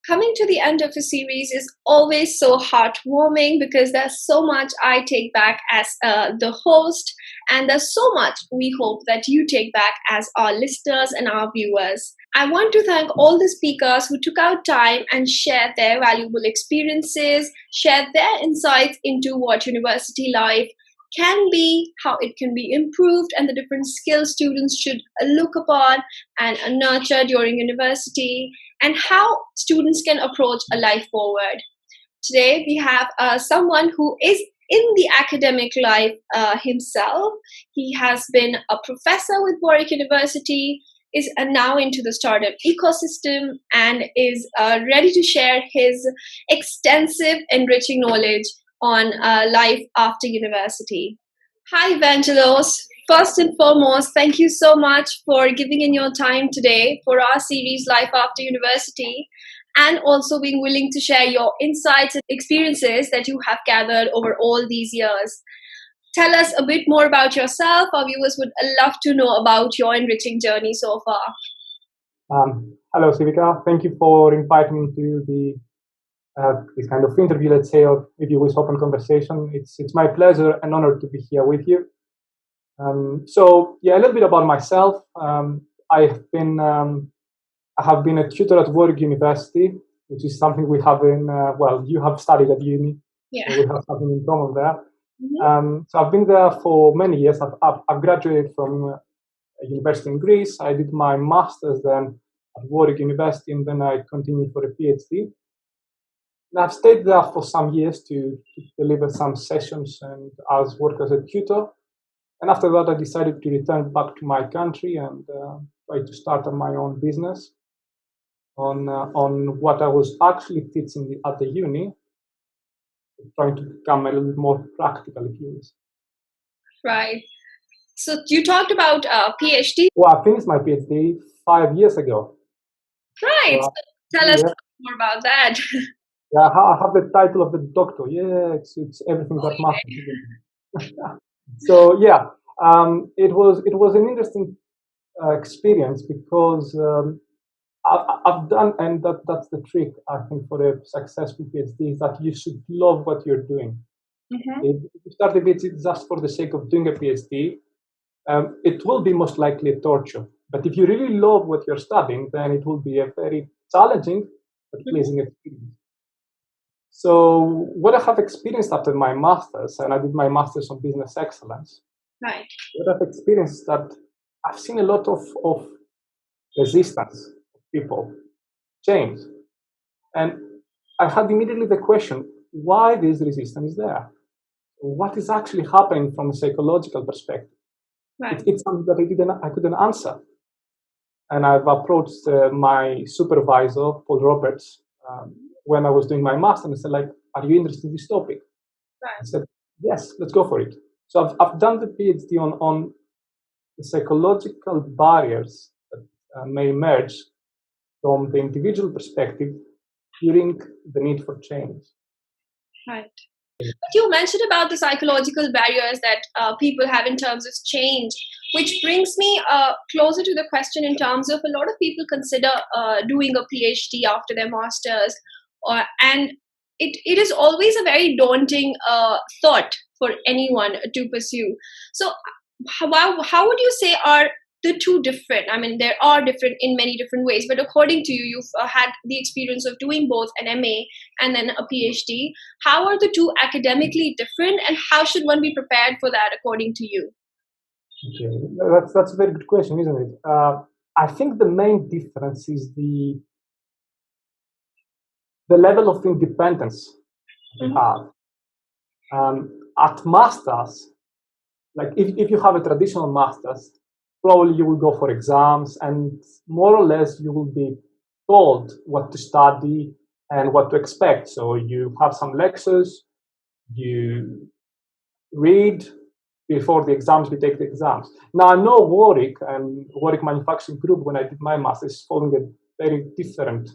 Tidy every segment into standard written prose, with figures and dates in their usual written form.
Coming to the end of a series is always so heartwarming because there's so much I take back as the host, and there's so much we hope that you take back as our listeners and our viewers. I want to thank all the speakers who took out time and shared their valuable experiences, shared their insights into what university life can be, how it can be improved, and the different skills students should look upon and nurture during university, and how students can approach a life forward. Today, we have someone who is in the academic life himself. He has been a professor with Warwick University, is now into the startup ecosystem, and is ready to share his extensive, enriching knowledge on life after university. Hi, Evangelos. First and foremost, thank you so much for giving in your time today for our series Life After University, and also being willing to share your insights and experiences that you have gathered over all these years. Tell us a bit more about yourself. Our viewers would love to know about your enriching journey so far. Hello, Sivika. Thank you for inviting me to this kind of interview, let's say, or with you with open conversation. It's my pleasure and honor to be here with you. So a little bit about myself. I have been a tutor at Warwick University, which is something we have you have studied at uni. Yeah. So we have something in common there. Mm-hmm. So I've been there for many years. I've graduated from a university in Greece. I did my master's then at Warwick University, and then I continued for a Ph.D. And I've stayed there for some years to deliver some sessions and work as a tutor. And after that, I decided to return back to my country and try to start my own business on what I was actually teaching at the uni, trying to become a little bit more practical, if you wish. Right. So you talked about PhD. Well, I finished my PhD 5 years ago. Right. So tell us more about that. Yeah, I have the title of the doctor. Yeah, it's everything that matters. So it was an interesting experience because I've done, and that's the trick, I think, for a successful PhD, is that you should love what you're doing. Mm-hmm. If you start a PhD just for the sake of doing a PhD, it will be most likely a torture. But if you really love what you're studying, then it will be a very challenging but pleasing experience. So what I have experienced after my master's, and I did my master's on business excellence, right. What I've experienced is that I've seen a lot of resistance of people change. And I had immediately the question, why this resistance is there? What is actually happening from a psychological perspective? Right. It's something that I couldn't answer. And I've approached my supervisor, Paul Roberts, when I was doing my master, and I said, are you interested in this topic? Right. I said, yes, let's go for it. So I've done the PhD on the psychological barriers that may emerge from the individual perspective during the need for change. Right. You mentioned about the psychological barriers that people have in terms of change, which brings me closer to the question in terms of a lot of people consider doing a PhD after their masters, and it is always a very daunting thought for anyone to pursue. So how would you say are the two different? I mean, there are different in many different ways, but according to you, you've had the experience of doing both an MA and then a PhD. How are the two academically different, and how should one be prepared for that according to you? Okay, that's a very good question, isn't it? I think the main difference is the level of independence we have. At masters, like if you have a traditional master's, probably you will go for exams, and more or less you will be told what to study and what to expect. So you have some lectures, you read before the exams, we take the exams. Now I know Warwick and Warwick Manufacturing Group, when I did my master's, following a very different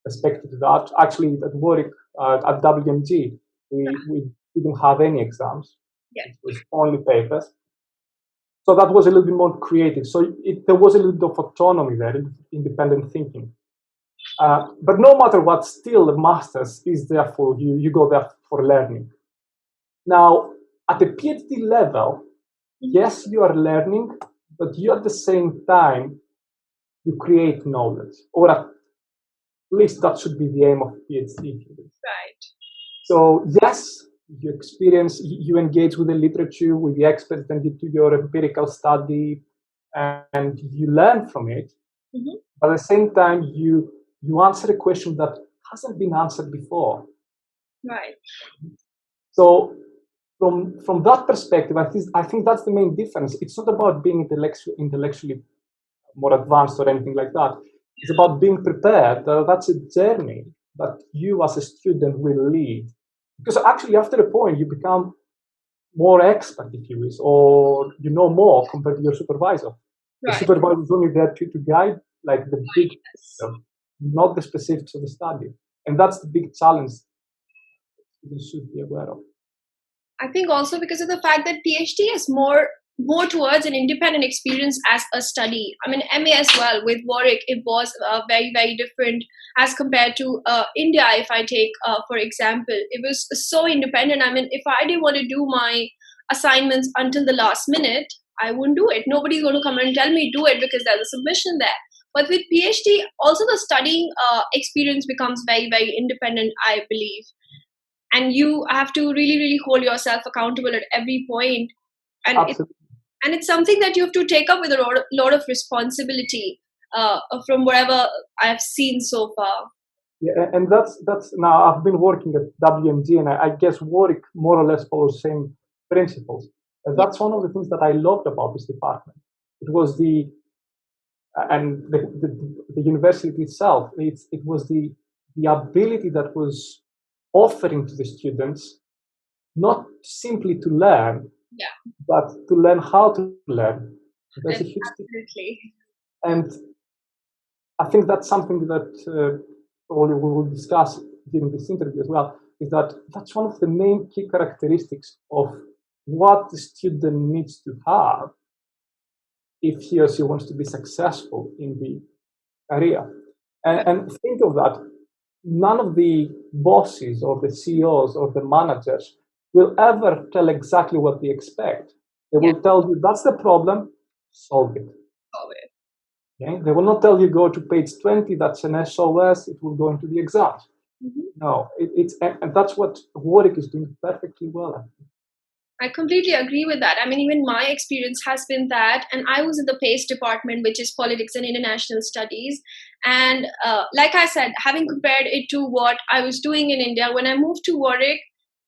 perspective to that. Actually, at Warwick, at WMG, we didn't have any exams. Yeah. It was only papers. So that was a little bit more creative. So there was a little bit of autonomy there, independent thinking. But no matter what, still the master's is there for you. You go there for learning. Now, at the PhD level, yes, you are learning, but you at the same time, you create knowledge, or at least that should be the aim of PhD. Right. So yes, you experience, you engage with the literature, with the experts, then you do your empirical study, and you learn from it. But at the same time, you answer a question that hasn't been answered before. Right. So from that perspective, I think that's the main difference. It's not about being intellectually more advanced or anything like that. It's about being prepared. That's a journey that you as a student will lead. Because actually, after a point, you become more expert, if you wish, or you know more compared to your supervisor. Right. The supervisor is only there to guide, like the big picture, not the specifics of the study. And that's the big challenge you should be aware of. I think also because of the fact that PhD is more towards an independent experience as a study. I mean, MA as well with Warwick, it was very, very different as compared to India. If I take, for example, it was so independent. I mean, if I didn't want to do my assignments until the last minute, I wouldn't do it. Nobody's going to come and tell me do it because there's a submission there. But with PhD, also the studying experience becomes very, very independent, I believe. And you have to really, really hold yourself accountable at every point. And it's something that you have to take up with a lot of responsibility from whatever I've seen so far. Yeah, and that's now I've been working at WMG, and I guess Warwick more or less follows the same principles. And that's one of the things that I loved about this department. It was the university itself. It was the ability that was offering to the students, not simply to learn, but to learn how to learn. That's a huge Absolutely. And I think that's something that probably we will discuss during this interview as well, is that that's one of the main key characteristics of what the student needs to have if he or she wants to be successful in the career. And think of that. None of the bosses or the CEOs or the managers will ever tell exactly what they expect. They will tell you, that's the problem, solve it. Okay? They will not tell you, go to page 20, that's an SOS, it will go into the exams. No, and that's what Warwick is doing perfectly well. I completely agree with that. I mean, even my experience has been that, and I was in the PACE department, which is Politics and International Studies. And like I said, having compared it to what I was doing in India, when I moved to Warwick,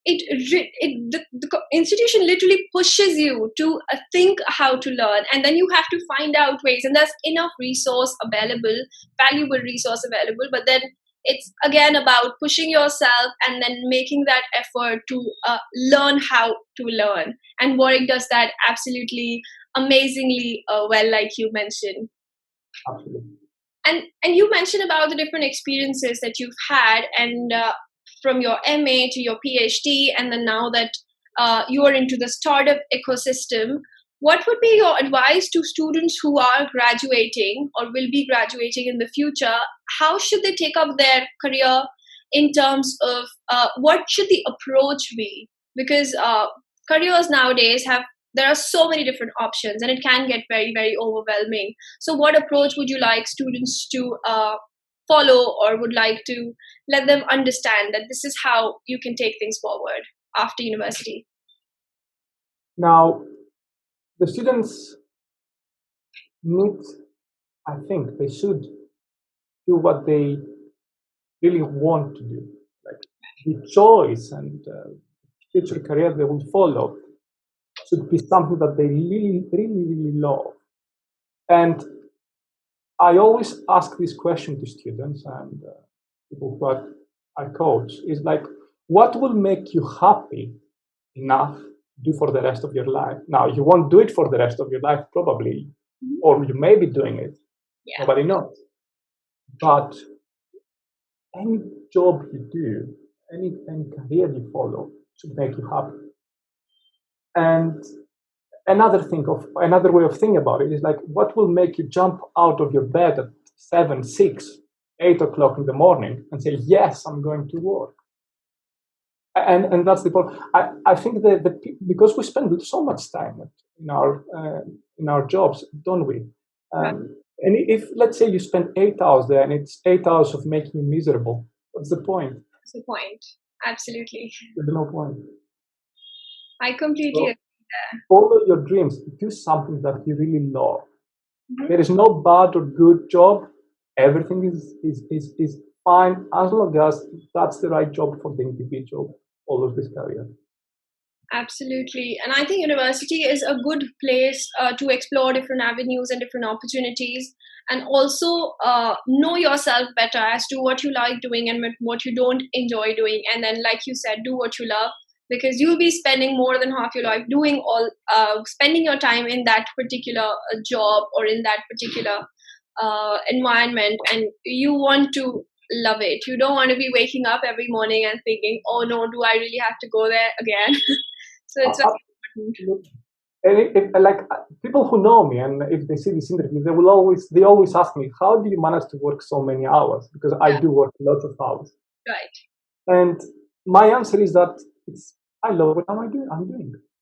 the institution literally pushes you to think how to learn, and then you have to find out ways, and there's enough resource available, valuable resource available, but then it's again about pushing yourself and then making that effort to learn how to learn. And Warwick does that absolutely amazingly well, like you mentioned. Absolutely. And you mentioned about the different experiences that you've had, and from your MA to your PhD, and then now that you are into the startup ecosystem. What would be your advice to students who are graduating or will be graduating in the future? How should they take up their career in terms of what should the approach be? Because careers nowadays there are so many different options, and it can get very, very overwhelming. So what approach would you like students to follow, or would like to let them understand that this is how you can take things forward after university? Now, the students I think they should do what they really want to do. Like the choice and future career they will follow should be something that they really, really, really love. And I always ask this question to students and people who I coach, is like, what will make you happy enough to do for the rest of your life? Now, you won't do it for the rest of your life, probably, or you may be doing it. Nobody knows. But any job you do, any career you follow should make you happy. And another way of thinking about it is like, what will make you jump out of your bed at 7, 6 8 o'clock in the morning and say, yes, I'm going to work. And that's the point. I think that because we spend so much time in our jobs, don't we? And if, let's say, you spend 8 hours there and it's 8 hours of making you miserable, what's the point? What's the point? Absolutely. There's no point. I completely agree there. Follow your dreams. Do something that you really love. There is no bad or good job. Everything is fine as long as that's the right job for the individual. Follows this career. Absolutely. And I think university is a good place to explore different avenues and different opportunities, and also know yourself better as to what you like doing and what you don't enjoy doing. And then, like you said, do what you love, because you'll be spending more than half your life doing spending your time in that particular job or in that particular environment, and you want to love it. You don't want to be waking up every morning and thinking, oh no, do I really have to go there again? So it's very important. And like people who know me, and if they see this interview, they always ask me, how do you manage to work so many hours? Because I do work lots of hours. Right. And my answer is that I love what I'm doing.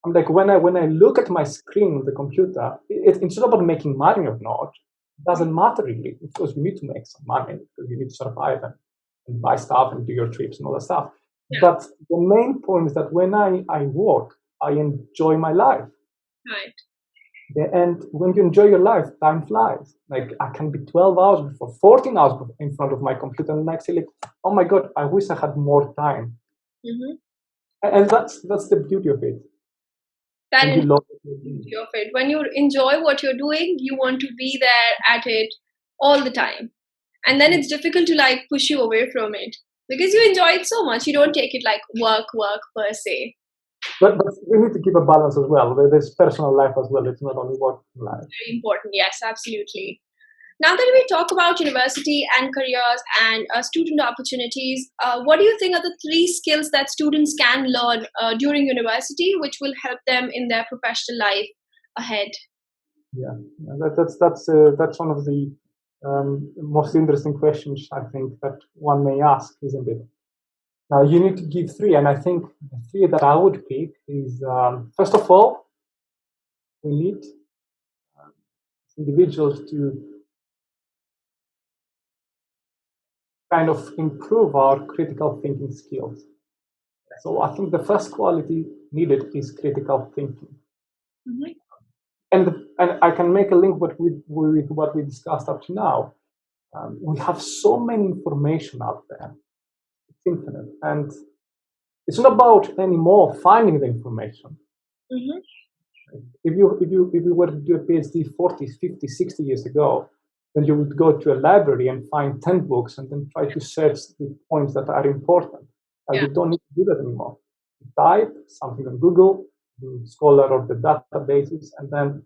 I'm like, when I look at my screen on the computer, it's not about making money or not. It doesn't matter really. Of course, you need to make some money because you need to survive and buy stuff and do your trips and all that stuff. Yeah. But the main point is that when I work, I enjoy my life. Right. And when you enjoy your life, time flies. Like I can be 12 hours before, 14 hours in front of my computer, and I say, like, oh my God, I wish I had more time. And that's the beauty of it. That is the beauty of it. When you enjoy what you're doing, you want to be there at it all the time. And then it's difficult to like push you away from it because you enjoy it so much. You don't take it like work per se. But we need to keep a balance as well. There's personal life as well. It's not only work life. Very important. Yes, absolutely. Now that we talk about university and careers and student opportunities, what do you think are the 3 skills that students can learn during university, which will help them in their professional life ahead? Yeah, that's one of the most interesting questions I think that one may ask, isn't it? Now you need to give 3, and I think the 3 that I would pick is first of all, we need individuals to kind of improve our critical thinking skills. So I think the first quality needed is critical thinking. And I can make a link with what we discussed up to now. We have so many information out there. It's infinite. And it's not about anymore finding the information. If you were to do a PhD 40, 50, 60 years ago, then you would go to a library and find 10 books and then try to search the points that are important. You don't need to do that anymore. You type something on Google, Scholar or the databases, and then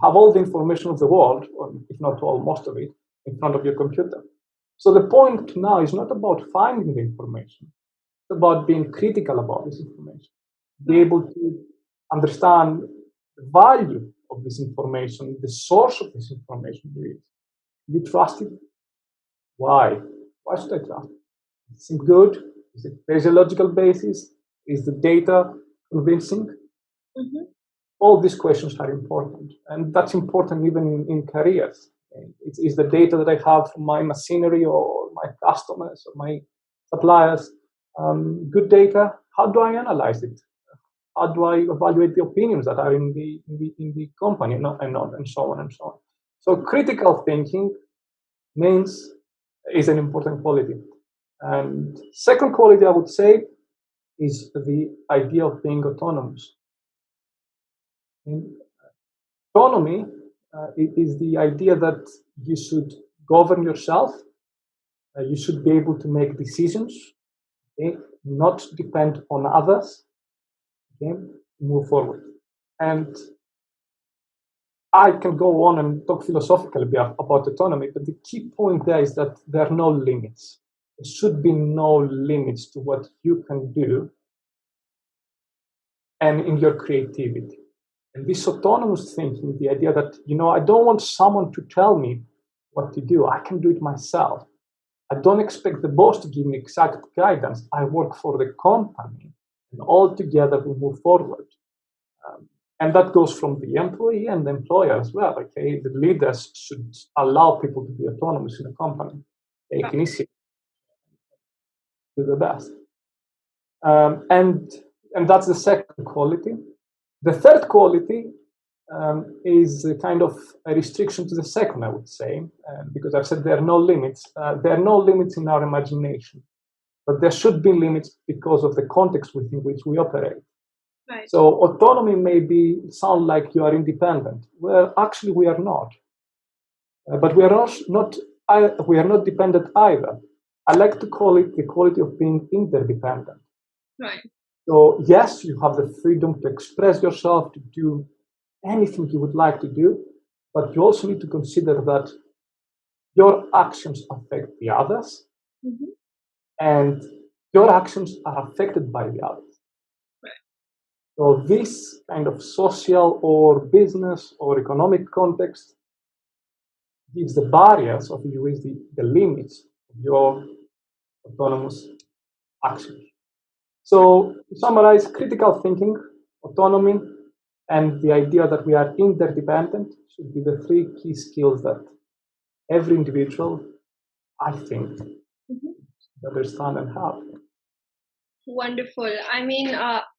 have all the information of the world, or if not all, most of it, in front of your computer. So the point now is not about finding the information. It's about being critical about this information. Be able to understand the value of this information, the source of this information. Do you trust it? Why? Why should I trust it? Is it good? There's a logical basis? Is the data convincing? All these questions are important, and that's important even in careers. Is the data that I have from my machinery or my customers or my suppliers good data? How do I analyze it? How do I evaluate the opinions that are in the company, and so on and so on? So critical thinking is an important quality. And second quality I would say is the idea of being autonomous. Autonomy is the idea that you should govern yourself. You should be able to make decisions, not depend on others. Move forward. And I can go on and talk philosophically about autonomy, but the key point there is that there are no limits. There should be no limits to what you can do and in your creativity. And this autonomous thinking, the idea that, I don't want someone to tell me what to do. I can do it myself. I don't expect the boss to give me exact guidance. I work for the company, and all together we move forward. And that goes from the employee and the employer as well. Okay, the leaders should allow people to be autonomous in the company, take initiative, do the best. And that's the second quality. The third quality is a kind of a restriction to the second, I would say, because I've said there are no limits. There are no limits in our imagination, but there should be limits because of the context within which we operate. Right. So autonomy may sound like you are independent. Well, actually, we are not. But we are not dependent either. I like to call it the quality of being interdependent. Right. So yes, you have the freedom to express yourself, to do anything you would like to do, but you also need to consider that your actions affect the others, and your actions are affected by the others. So this kind of social or business or economic context gives the barriers, or you use the limits of your autonomous actions. So to summarize, critical thinking, autonomy, and the idea that we are interdependent should be the three key skills that every individual, I think, should understand and have. Wonderful. I mean,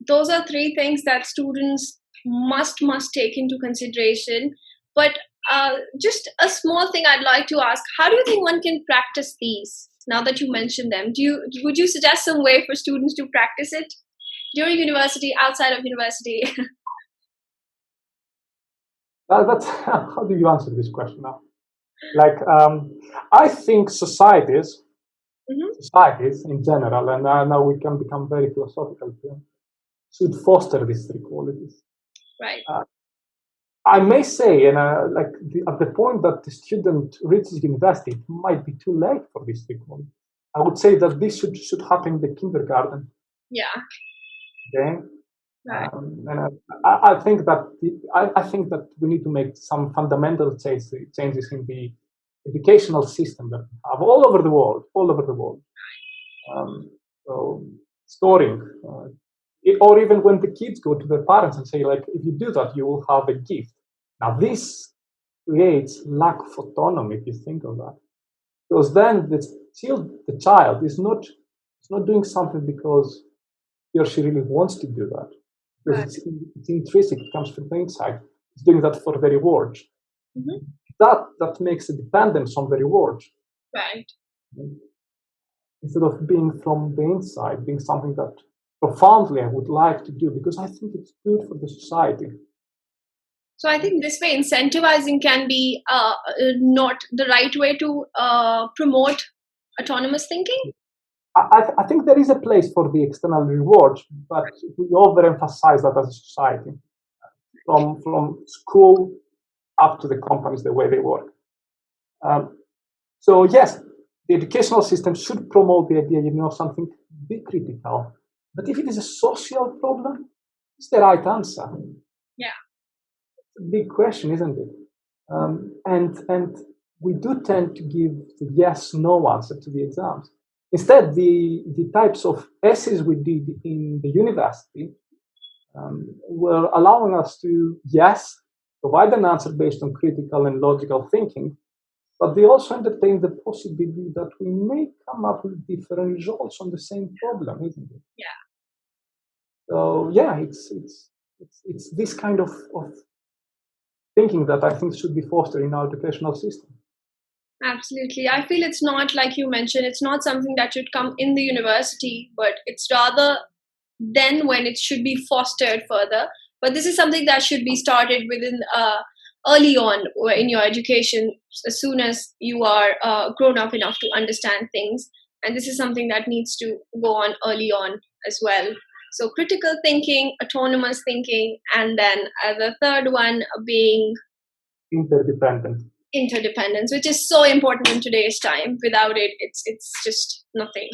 those are three things that students must take into consideration. But just a small thing I'd like to ask: how do you think one can practice these? Now that you mentioned them, would you suggest some way for students to practice it during university, outside of university? That's how do you answer this question now? Like, I think societies in general, and now we can become very philosophical here, should foster these three qualities. Right. I may say, and at the point that the student reaches university, it might be too late for these three qualities. I would say that this should happen in the kindergarten. Yeah. Okay. Right. And I think that we need to make some fundamental changes in the educational system that we have all over the world. So scoring, or even when the kids go to their parents and say, like, if you do that, you will have a gift. Now this creates lack of autonomy, if you think of that, because then the child is not doing something because he or she really wants to do that. Because it's intrinsic, it comes from the inside. It's doing that for the reward. That makes a dependence on the reward. Right. Instead of being from the inside, being something that profoundly I would like to do because I think it's good for the society. So I think this way incentivizing can be not the right way to promote autonomous thinking. I think there is a place for the external reward, but we overemphasize that as a society, from school up to the companies, the way they work. So yes, the educational system should promote the idea, something, be critical. But if it is a social problem, it's the right answer. Yeah. It's a big question, isn't it? And we do tend to give the yes/no answer to the exams. Instead, the types of essays we did in the university were allowing us to, yes, provide an answer based on critical and logical thinking, but they also entertain the possibility that we may come up with different results on the same problem, isn't it? Yeah. So yeah, it's this kind of thinking that I think should be fostered in our educational system. Absolutely. I feel it's not, like you mentioned, it's not something that should come in the university, but it's rather then when it should be fostered further. But this is something that should be started within early on in your education, as soon as you are grown up enough to understand things. And this is something that needs to go on early on as well. So critical thinking, autonomous thinking, and then the third one being interdependence, which is so important in today's time. Without it, it's just nothing.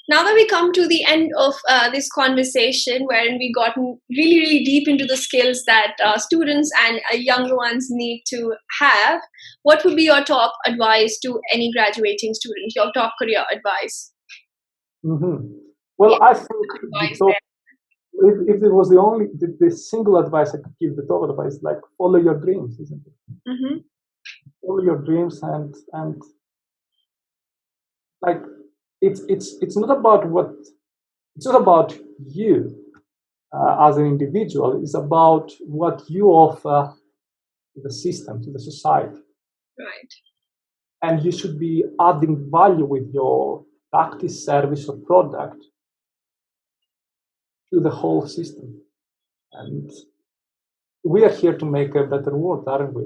Now that we come to the end of this conversation, wherein we gotten really, really deep into the skills that students and younger ones need to have, what would be your top advice to any graduating student? Your top career advice? Mm-hmm. Well, Yeah, I think the advice top, if it was the single advice I could give, the top advice, like follow your dreams, isn't it? there. Mm-hmm. Follow your dreams and like it's not about it's not about you as an individual. It's about what you offer to the system, to the society, Right. and you should be adding value with your practice, service, or product to the whole system. And we are here to make a better world, aren't we?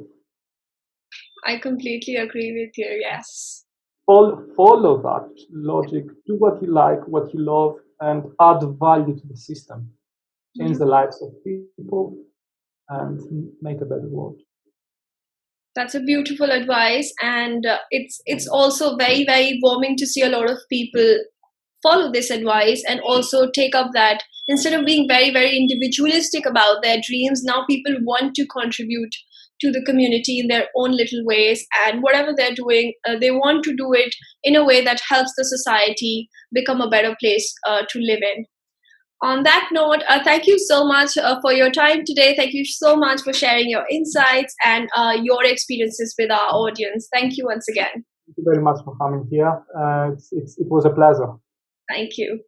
I completely agree with you. Yes. Follow that logic, do what you like, what you love, and add value to the system. Change the lives of people and make a better world. That's a beautiful advice, and it's also very, very warming to see a lot of people follow this advice and also take up that instead of being very, very individualistic about their dreams, now people want to contribute to the community in their own little ways, and whatever they're doing, they want to do it in a way that helps the society become a better place to live in. On that note, thank you so much for your time today. Thank you so much for sharing your insights and your experiences with our audience. Thank you once again. Thank you very much for coming here. It was a pleasure. Thank you.